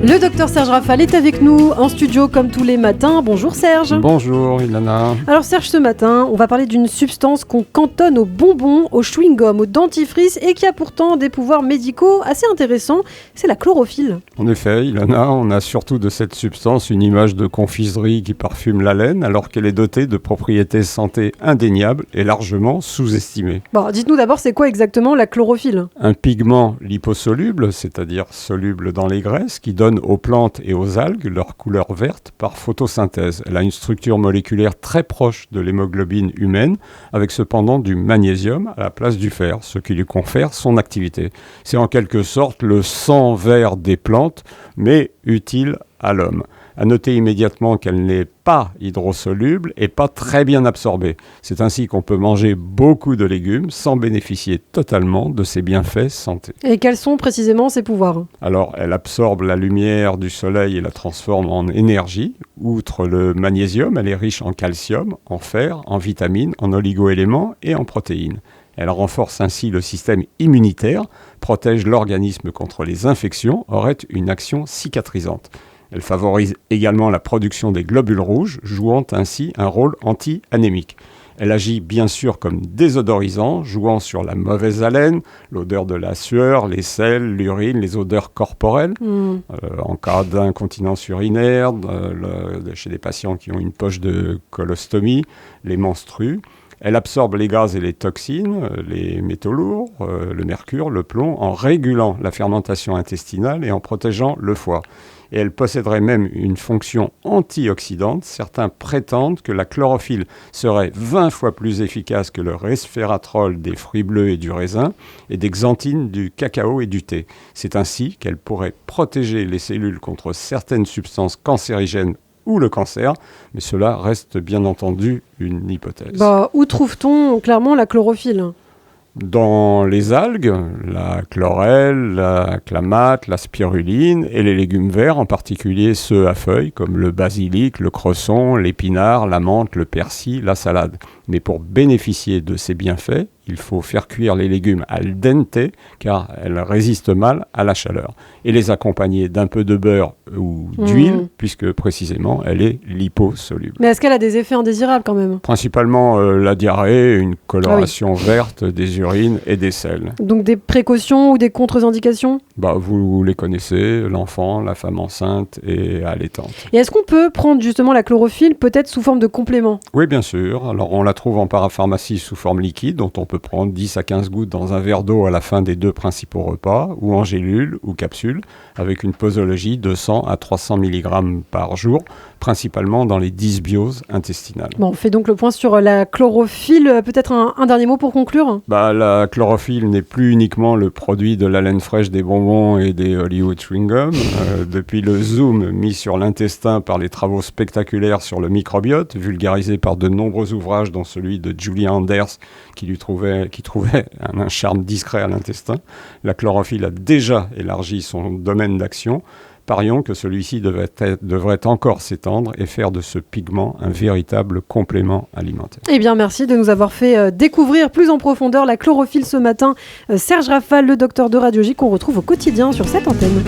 Le docteur Serge Rafal est avec nous en studio comme tous les matins. Bonjour Serge. Bonjour Ilana. Alors Serge, ce matin, on va parler d'une substance qu'on cantonne aux bonbons, aux chewing-gums, aux dentifrices et qui a pourtant des pouvoirs médicaux assez intéressants. C'est la chlorophylle. En effet, Ilana, on a surtout de cette substance une image de confiserie qui parfume la laine alors qu'elle est dotée de propriétés santé indéniables et largement sous-estimées. Bon, dites-nous d'abord, c'est quoi exactement la chlorophylle ? Un pigment liposoluble, c'est-à-dire soluble dans les graisses, qui donne aux plantes et aux algues leur couleur verte par photosynthèse. Elle a une structure moléculaire très proche de l'hémoglobine humaine, avec cependant du magnésium à la place du fer, ce qui lui confère son activité. C'est en quelque sorte le sang vert des plantes, mais utile à l'homme. À noter immédiatement qu'elle n'est pas hydrosoluble et pas très bien absorbée. C'est ainsi qu'on peut manger beaucoup de légumes sans bénéficier totalement de ses bienfaits santé. Et quels sont précisément ses pouvoirs ? Alors, elle absorbe la lumière du soleil et la transforme en énergie. Outre le magnésium, elle est riche en calcium, en fer, en vitamines, en oligo-éléments et en protéines. Elle renforce ainsi le système immunitaire, protège l'organisme contre les infections, aurait une action cicatrisante. Elle favorise également la production des globules rouges, jouant ainsi un rôle anti-anémique. Elle agit bien sûr comme désodorisant, jouant sur la mauvaise haleine, l'odeur de la sueur, les sels, l'urine, les odeurs corporelles. En cas d'incontinence urinaire, chez des patients qui ont une poche de colostomie, les menstrues. Elle absorbe les gaz et les toxines, les métaux lourds, le mercure, le plomb, en régulant la fermentation intestinale et en protégeant le foie. Et elle posséderait même une fonction antioxydante. Certains prétendent que la chlorophylle serait 20 fois plus efficace que le resveratrol des fruits bleus et du raisin et des xanthines du cacao et du thé. C'est ainsi qu'elle pourrait protéger les cellules contre certaines substances cancérigènes ou le cancer, mais cela reste bien entendu une hypothèse. Où trouve-t-on clairement la chlorophylle ? Dans les algues, la chlorelle, la clamate, la spiruline et les légumes verts, en particulier ceux à feuilles comme le basilic, le cresson, l'épinard, la menthe, le persil, la salade. Mais pour bénéficier de ces bienfaits, il faut faire cuire les légumes al dente car elles résistent mal à la chaleur et les accompagner d'un peu de beurre ou d'huile puisque précisément elle est liposoluble. Mais est-ce qu'elle a des effets indésirables quand même ? Principalement la diarrhée, une coloration verte des urines et des selles. Donc des précautions ou des contre-indications ? Vous les connaissez, l'enfant, la femme enceinte et allaitante. Et est-ce qu'on peut prendre justement la chlorophylle peut-être sous forme de complément ? Oui, bien sûr. Alors on la trouve en parapharmacie sous forme liquide dont on peut prendre 10 à 15 gouttes dans un verre d'eau à la fin des 2 principaux repas, ou en gélule ou capsule, avec une posologie de 100 à 300 mg par jour, principalement dans les dysbioses intestinales. On fait donc le point sur la chlorophylle. Peut-être un dernier mot pour conclure ? La chlorophylle n'est plus uniquement le produit de la laine fraîche des bonbons et des Hollywood chewing-gum. Depuis le zoom mis sur l'intestin par les travaux spectaculaires sur le microbiote, vulgarisés par de nombreux ouvrages dont celui de Julia Anders qui trouvait un charme discret à l'intestin, la chlorophylle a déjà élargi son domaine d'action. Parions que celui-ci devrait encore s'étendre et faire de ce pigment un véritable complément alimentaire. Eh bien, merci de nous avoir fait découvrir plus en profondeur la chlorophylle ce matin. Serge Rafal, le docteur de radiologie qu'on retrouve au quotidien sur cette antenne.